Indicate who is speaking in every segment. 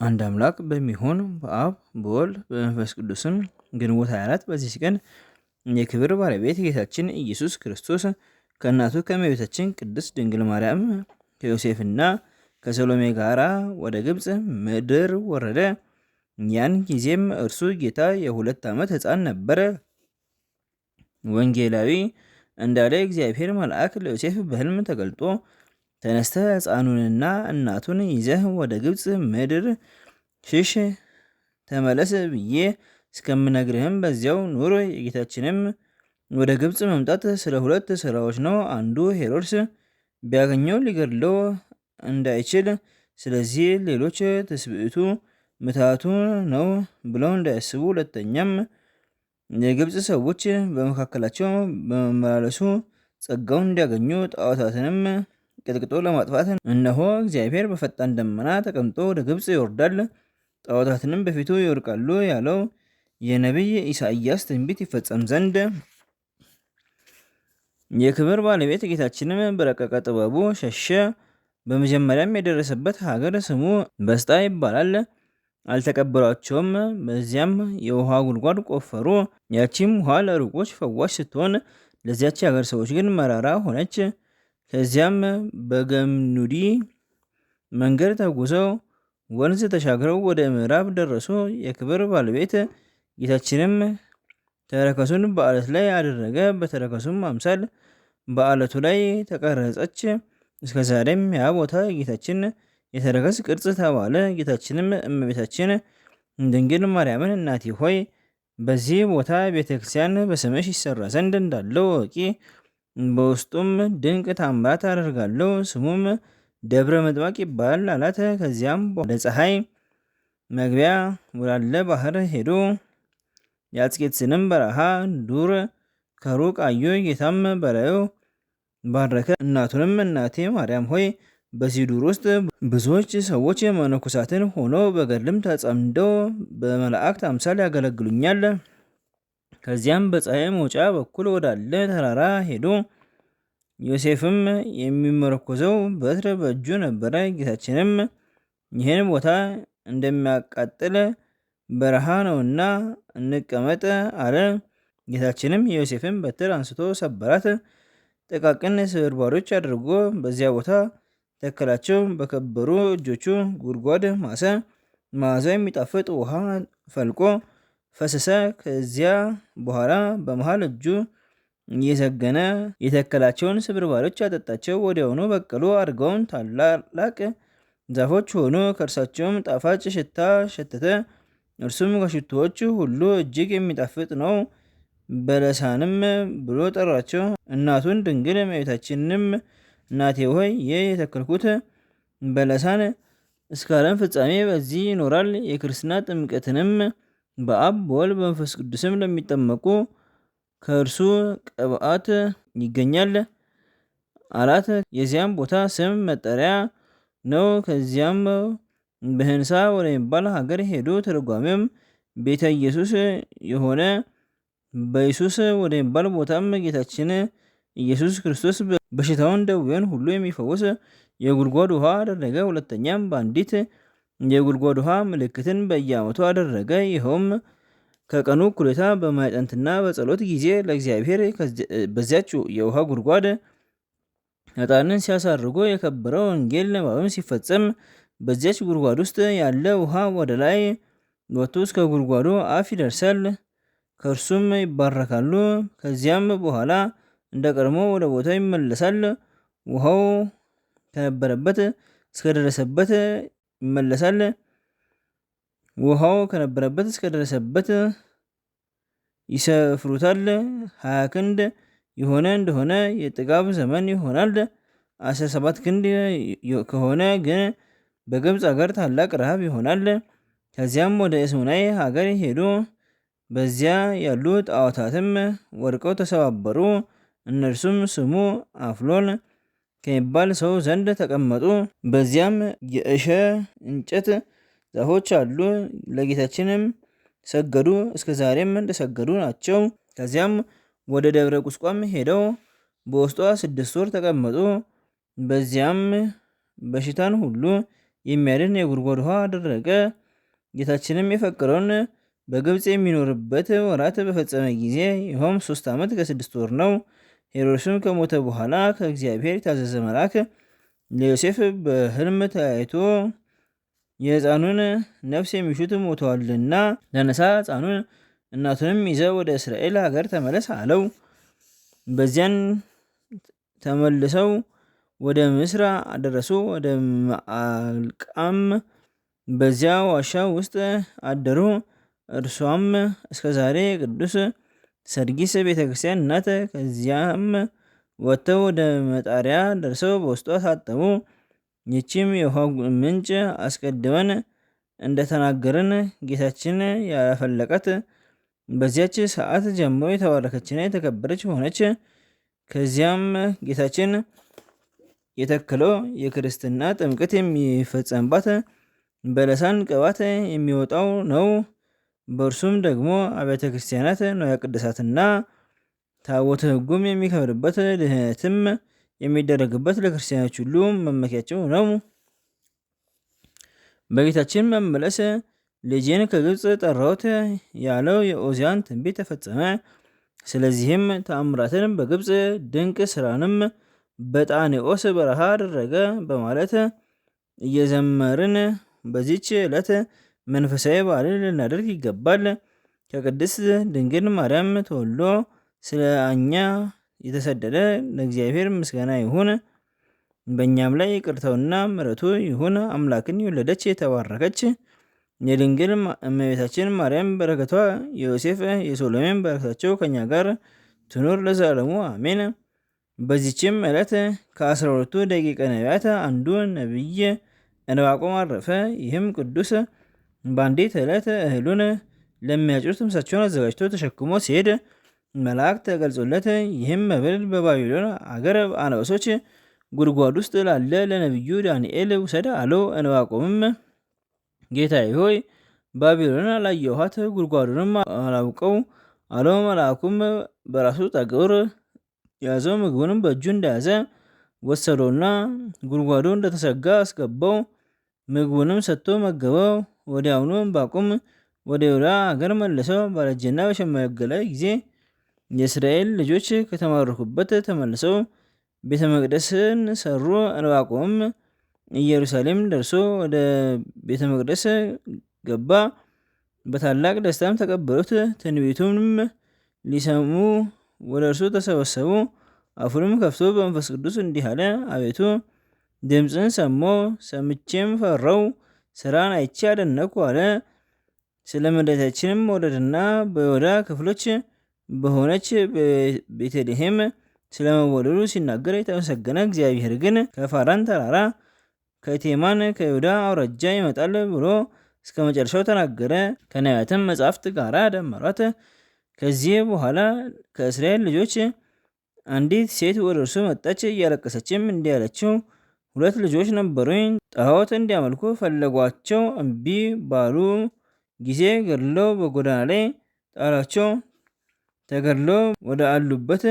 Speaker 1: አንድ አምላክ በሚሆን በአብ በወልድ በመንፈስ ቅዱስም ግንቦት 24 በዚች ቀን የክብር ባለቤት ጌታችን ኢየሱስ ክርስቶስ ከእናቱ ከእመቤታችን ቅድስት ድንግል ማርያም ከዮሴፍና ከሰሎሜ ጋራ ወደ ግብፅ ምድር ወረደ። ያን ጊዜም እርሱ ጌታ የ2 ዓመት ሕፃን ነበረ። ወንጌላዊ እንዳለ እግዚአብሔር መልአክ ለዮሴፍ በሕልም ተገልጦ ተነስተ ሕፃኑንና እናቱን ይዘህ ወደ ግብፅ ምድር ሽሽ፣ ተመለስ ብዬ እስከምነግርህም በዚያው ኑር። የጌታችንም ወደ ግብፅ መምጣት ስለ 2 ስራዎች ነው። አንዱ ሄሮድስ ቢያገኘው ሊገድለው እንዳይችል፣ ስለዚህ ሌሎች ትስብእቱ ምትሃቱ ነው ብለው እንዳያስቡ፣ ሁለተኛም የግብፅ ሰዎች በመካከላቸው በመመላለሱ ጸጋውን እንዲያገኙ፣ ጣዖታትንም ቀጥቅጦ ለማጥፋት እነሆ እግዚአብሔር በፈጣን ደመና ተቀምጦ ወደ ግብፅ ይወርዳል፣ ጣዖታትንም በፊቱ ይወድቃሉ ያለው የነቢይ ኢሳይያስ ትንቢት ይፈጸም ዘንድ። የክብር ባለቤት ጌታችንም በረቀቀ ጥበቡ ሸሸ። በመጀመሪያም የደረሰበት ሀገር ስሙ በስጣ ይባላል። አልተቀበሏቸውም። በዚያም የውሃ ጉድጓድ ቆፈሩ። ያቺም ውሃ ለሩቆች ፈዋሽ ስትሆን፣ ለዚያች ሀገር ሰዎች ግን መራራ ሆነች። ከዚያም በገምኑዲ መንገድ ተጉዘው ወንዝ ተሻግረው ወደ ምዕራብ ደረሱ። የክብር ባለቤት ጌታችንም ተረከሱን በአለት ላይ አደረገ። በተረከሱም አምሳል በአለቱ ላይ ተቀረጸች። እስከዛሬም ያ ቦታ ጌታችን የተረከዝ ቅርጽ ተባለ። ጌታችንም እመቤታችን ድንግል ማርያምን እናቴ ሆይ በዚህ ቦታ ቤተክርስቲያን በስምሽ ይሰራ ዘንድ እንዳለው ወቂ፣ በውስጡም ድንቅ ታምራት አደርጋለሁ፣ ስሙም ደብረ መጥባቅ ይባላል አላት። ከዚያም ወደ ፀሐይ መግቢያ ወዳለ ባህር ሄዱ። የአስቄጥስንም በረሃ ዱር ከሩቅ አዩ። ጌታም በላዩ ባረከ። እናቱንም እናቴ ማርያም ሆይ በዚህ ዱር ውስጥ ብዙዎች ሰዎች መነኮሳትን ሆነው በገድልም ተጸምደው በመላእክት አምሳል ያገለግሉኛል። ከዚያም በፀሐይ መውጫ በኩል ወዳለ ተራራ ሄዱ። ዮሴፍም የሚመረኮዘው በትር በእጁ ነበረ። ጌታችንም ይህን ቦታ እንደሚያቃጥል በረሃ ነውና እንቀመጥ አለ። ጌታችንም የዮሴፍን በትር አንስቶ ሰበራት። ጥቃቅን ስብርባሪዎች አድርጎ በዚያ ቦታ ተከላቸው። በከበሩ እጆቹ ጉድጓድ ማሰ። መዓዛው የሚጣፍጥ ውሃ ፈልቆ ፈሰሰ። ከዚያ በኋላ በመሃል እጁ እየሰገነ የተከላቸውን ስብርባሪዎች አጠጣቸው። ወዲያውኑ በቀሉ፣ አድገውም ታላላቅ ዛፎች ሆኑ። ከእርሳቸውም ጣፋጭ ሽታ ሸተተ። እርሱም ከሽቶዎች ሁሉ እጅግ የሚጣፍጥ ነው። በለሳንም ብሎ ጠራቸው። እናቱን ድንግል እመቤታችንንም እናቴ ሆይ ይህ የተከልኩት በለሳን እስከ ዓለም ፍጻሜ በዚህ ይኖራል። የክርስትና ጥምቀትንም በአብ በወልድ በመንፈስ ቅዱስም ለሚጠመቁ ከእርሱ ቅብአት ይገኛል አላት። የዚያም ቦታ ስም መጠሪያ ነው። ከዚያም በህንሳ ወደሚባል ሀገር ሄዱ። ትርጓሜም ቤተ ኢየሱስ የሆነ በኢየሱስ ወደሚባል ቦታም ጌታችን ኢየሱስ ክርስቶስ በሽታውን ደዌውን ሁሉ የሚፈውስ የጉድጓድ ውሃ አደረገ። ሁለተኛም በአንዲት የጉድጓድ ውሃ ምልክትን በየዓመቱ አደረገ። ይኸውም ከቀኑ እኩሌታ በማዕጠንትና በጸሎት ጊዜ ለእግዚአብሔር በዚያች የውሃ ጉድጓድ ዕጣንን ሲያሳርጉ የከበረ ወንጌል ንባብም ሲፈጸም በዚያች ጉድጓድ ውስጥ ያለ ውሃ ወደ ላይ ወጥቶ እስከ ጉድጓዱ አፍ ይደርሳል። ከእርሱም ይባረካሉ። ከዚያም በኋላ እንደ ቀድሞ ወደ ቦታው ይመለሳል። ውሃው ከነበረበት እስከደረሰበት ይመለሳል። ውሃው ከነበረበት እስከደረሰበት ይሰፍሩታል። 20 ክንድ የሆነ እንደሆነ የጥጋብ ዘመን ይሆናል። 17 ክንድ ከሆነ ግን በግብፅ ሀገር ታላቅ ረሃብ ይሆናል። ከዚያም ወደ እስሙናይ ሀገር ሄዱ። በዚያ ያሉ ጣዖታትም ወድቀው ተሰባበሩ። እነርሱም ስሙ አፍሎን ከሚባል ሰው ዘንድ ተቀመጡ። በዚያም የእሸ እንጨት ዛፎች አሉ። ለጌታችንም ሰገዱ፣ እስከ ዛሬም እንደሰገዱ ናቸው። ከዚያም ወደ ደብረ ቁስቋም ሄደው በውስጧ 6 ወር ተቀመጡ። በዚያም በሽታን ሁሉ የሚያድን የጉድጓድ ውሃ አደረገ። ጌታችንም የፈቀደውን በግብፅ የሚኖርበት ወራት በፈጸመ ጊዜ ይኸውም 3 ዓመት ከ6 ወር ነው። ሄሮድስም ከሞተ በኋላ ከእግዚአብሔር የታዘዘ መልአክ ለዮሴፍ በሕልም ታይቶ የሕፃኑን ነፍስ የሚሹት ሞተዋልና ተነሳ፣ ሕፃኑን እናቱንም ይዘ ወደ እስራኤል ሀገር ተመለስ አለው። በዚያን ተመልሰው ወደ ምስራ አደረሱ። ወደ ማዕልቃም በዚያ ዋሻ ውስጥ አደሩ። እርሷም እስከዛሬ የቅዱስ ሰርጊስ ቤተክርስቲያን ናት። ከዚያም ወጥተው ወደ መጣሪያ ደርሰው በውስጧ ታጠቡ። ይቺም የውሃ ምንጭ አስቀድመን እንደተናገርን ጌታችን ያፈለቃት በዚያች ሰዓት ጀምሮ የተባረከችና የተከበረች ሆነች። ከዚያም ጌታችን የተከለው የክርስትና ጥምቀት የሚፈጸምባት በለሳን ቅባት የሚወጣው ነው። በእርሱም ደግሞ አብያተ ክርስቲያናት ንዋየ ቅድሳትና ታቦተ ሕጉም የሚከብርበት ድህነትም የሚደረግበት ለክርስቲያኖች ሁሉ መመኪያቸው ነው። በጌታችን መመለስ ልጄን ከግብፅ ጠራሁት ያለው የኦዚያን ትንቢት ተፈጸመ። ስለዚህም ተአምራትን በግብፅ ድንቅ ስራንም በጣኔኦስ በረሃ አደረገ በማለት እየዘመርን በዚች ዕለት መንፈሳዊ በዓልን ልናደርግ ይገባል። ከቅድስት ድንግል ማርያም ተወልዶ ስለ እኛ የተሰደደ ለእግዚአብሔር ምስጋና ይሁን። በእኛም ላይ ይቅርታውና ምሕረቱ ይሁን። አምላክን የወለደች የተባረከች የድንግል እመቤታችን ማርያም በረከቷ፣ የዮሴፍ የሶሎሜን በረከታቸው ከኛ ጋር ትኑር ለዘላለሙ አሜን። በዚችም ዕለት ከ12ቱ ደቂቀ ነቢያት አንዱ ነቢይ ዕንባቆም አረፈ። ይህም ቅዱስ በአንዲት ዕለት እህሉን ለሚያጭዱት ምሳቸውን አዘጋጅቶ ተሸክሞ ሲሄድ መልአክ ተገልጾለት ይህም መብል በባቢሎን አገር አንበሶች ጉድጓድ ውስጥ ላለ ለነቢዩ ዳንኤል ውሰድ አለው። ዕንባቆምም ጌታዬ ሆይ ባቢሎን አላየኋት፣ ጉድጓዱንም አላውቀው አለው። መልአኩም በራሱ ጠጉር ያዘው፣ ምግቡንም በእጁ እንደያዘ ወሰደውና ጉድጓዱ እንደተሰጋ አስገባው። ምግቡንም ሰጥቶ መገበው። ወዲያውኑ ዕንባቆም ወደ ይሁዳ አገር መለሰው። ባረጀና በሸመገለ ጊዜ የእስራኤል ልጆች ከተማረኩበት ተመልሰው ቤተ መቅደስን ሰሩ። ዕንባቆምም ኢየሩሳሌም ደርሶ ወደ ቤተ መቅደስ ገባ። በታላቅ ደስታም ተቀበሉት። ትንቢቱንም ሊሰሙ ወደ እርሱ ተሰበሰቡ። አፉንም ከፍቶ በመንፈስ ቅዱስ እንዲህ አለ። አቤቱ ድምፅን ሰማሁ፣ ሰምቼም ፈራው፣ ስራን አይቼ አደነቅኩ አለ። ስለ መድኃኒታችንም መውለድና በይሁዳ ክፍሎች በሆነች በቤተልሔም ስለመወለዱ ሲናገር የተመሰገነ እግዚአብሔር ግን ከፋራን ተራራ ከቴማን ከይሁዳ አውራጃ ይመጣል ብሎ እስከ መጨረሻው ተናገረ። ከነቢያትም መጻሕፍት ጋር ደመሯት። ከዚህ በኋላ ከእስራኤል ልጆች አንዲት ሴት ወደ እርሱ መጣች። እያለቀሰችም እንዲህ አለችው፣ 2 ልጆች ነበሩኝ። ጣዖት እንዲያመልኩ ፈለጓቸው። እምቢ ባሉ ጊዜ ገድለው በጎዳና ላይ ጣሏቸው። ተገድለው ወደ አሉበት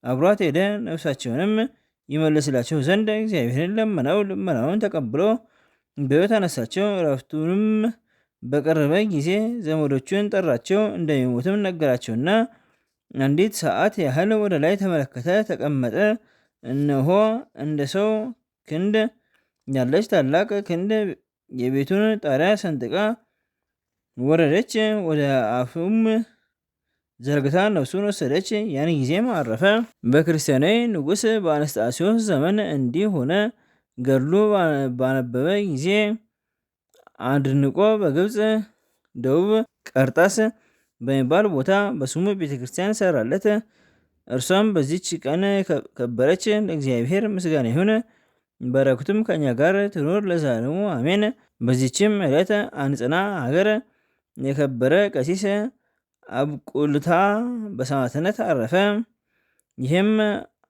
Speaker 1: አብሯት ሄደ። ነፍሳቸውንም ይመልስላቸው ዘንድ እግዚአብሔርን ለመነው። ልመናውን ተቀብሎ በሕይወት አነሳቸው። እረፍቱንም በቀረበ ጊዜ ዘመዶቹን ጠራቸው። እንደሚሞትም ነገራቸውና አንዲት ሰዓት ያህል ወደ ላይ ተመለከተ፣ ተቀመጠ። እነሆ እንደ ሰው ክንድ ያለች ታላቅ ክንድ የቤቱን ጣሪያ ሰንጥቃ ወረደች። ወደ አፉም ዘርግታ ነፍሱን ወሰደች። ያን ጊዜም አረፈ። በክርስቲያናዊ ንጉሥ በአንስጣሴዎስ ዘመን እንዲህ ሆነ። ገድሉ ባነበበ ጊዜ አድንቆ በግብፅ ደቡብ ቀርጣስ በሚባል ቦታ በስሙ ቤተክርስቲያን ሰራለት። እርሷም በዚች ቀን ከበረች። ለእግዚአብሔር ምስጋና ይሁን፣ በረከቱም ከኛ ጋር ትኑር ለዘላለሙ አሜን። በዚችም ዕለት አንጽና ሀገር የከበረ ቀሲስ አብቁልታ በሰማዕትነት አረፈ። ይህም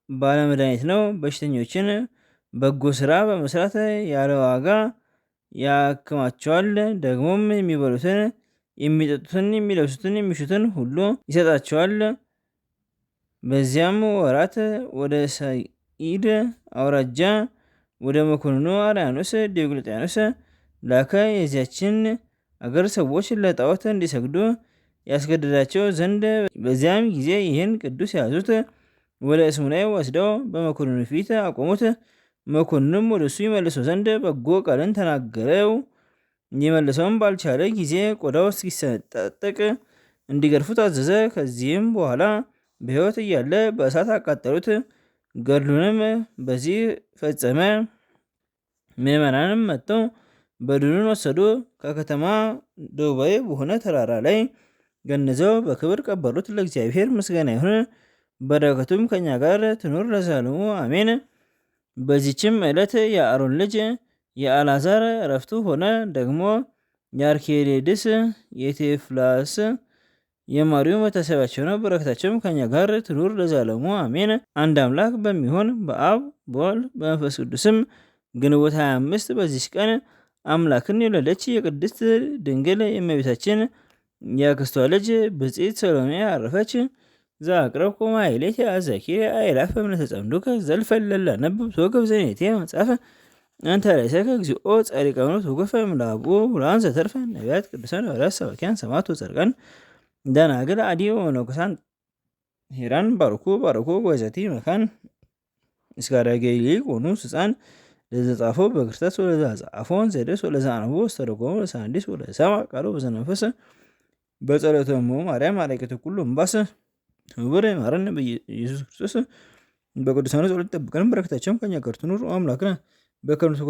Speaker 1: ባለመድኃኒት ነው። በሽተኞችን በጎ ስራ በመስራት ያለ ዋጋ ያክማቸዋል። ደግሞም የሚበሉትን፣ የሚጠጡትን፣ የሚለብሱትን፣ የሚሹትን ሁሉ ይሰጣቸዋል። በዚያም ወራት ወደ ሰኢድ አውራጃ ወደ መኮንኑ አርያኖስ ዲዮቅልጥያኖስ ላከ። የዚያችን አገር ሰዎች ለጣዖት እንዲሰግዱ ያስገድዳቸው ዘንድ በዚያም ጊዜ ይህን ቅዱስ ያዙት። ወደ እስሙናይ ወስደው በመኮንኑ ፊት አቆሙት። መኮንኑም ወደ እሱ ይመልሰው ዘንድ በጎ ቃልን ተናገረው። ሊመልሰውም ባልቻለ ጊዜ ቆዳው እስኪሰነጣጠቅ እንዲገርፉት አዘዘ። ከዚህም በኋላ በሕይወት እያለ በእሳት አቃጠሉት። ገድሉንም በዚህ ፈጸመ። ምዕመናንም መጥተው በድኑን ወሰዱ። ከከተማ ደቡባዊ በሆነ ተራራ ላይ ገንዘው በክብር ቀበሩት። ለእግዚአብሔር ምስጋና ይሁን፣ በረከቱም ከኛ ጋር ትኑር ለዘላለሙ አሜን። በዚችም ዕለት የአሮን ልጅ የአልዓዛር እረፍቱ ሆነ። ደግሞ የአርኬሌድስ የቴፍላስ የማሪው መታሰቢያቸው ነው። በረከታቸውም ከኛ ጋር ትኑር ለዘላለሙ አሜን። አንድ አምላክ በሚሆን በአብ በወልድ በመንፈስ ቅዱስም ግንቦት 25 በዚች ቀን አምላክን የወለደች የቅድስት ድንግል የእመቤታችን የአክስቷ ልጅ ብጽዕት ሰሎሜ አረፈች። ዘአቅረብኩ ማሕሌተ አዘኪሬ አእላፈ እምነተጸምዱከ ዘልፈለላ ነብብ ተወከፍ ዘኔቴ መጽሐፈ አንተ ርእሰከ እግዚኦ ጸሪቀ ምኖት ወገፈ እምላቡ ብርሃን ዘተርፈ ነቢያት ቅዱሳን ሐዋርያት ሰባክያን ሰማዕታት ወጻድቃን ደናግል አዲዮ ወመነኮሳት ሄራን ባርኩ ወዘቲ መካን እስከ አዳጌ ሊቆኑ ሕፃን ለዘጻፎ በክርስቶስ ወለዛ ጻፎን ዘደስ ወለዛ አንቦ ወስተረጎሙ ለሳንዲስ ወለሰማ ቃሉ በዘነፈሰ በጸሎተሙ ማርያም አለቀተ ኩሉ እምባሰ ክቡር ማረን በኢየሱስ ክርስቶስ በቅዱሳኑ ጸሎት ጠብቀን። በረከታቸውም ከኛ ጋር ትኑር። አምላክና በከርሱ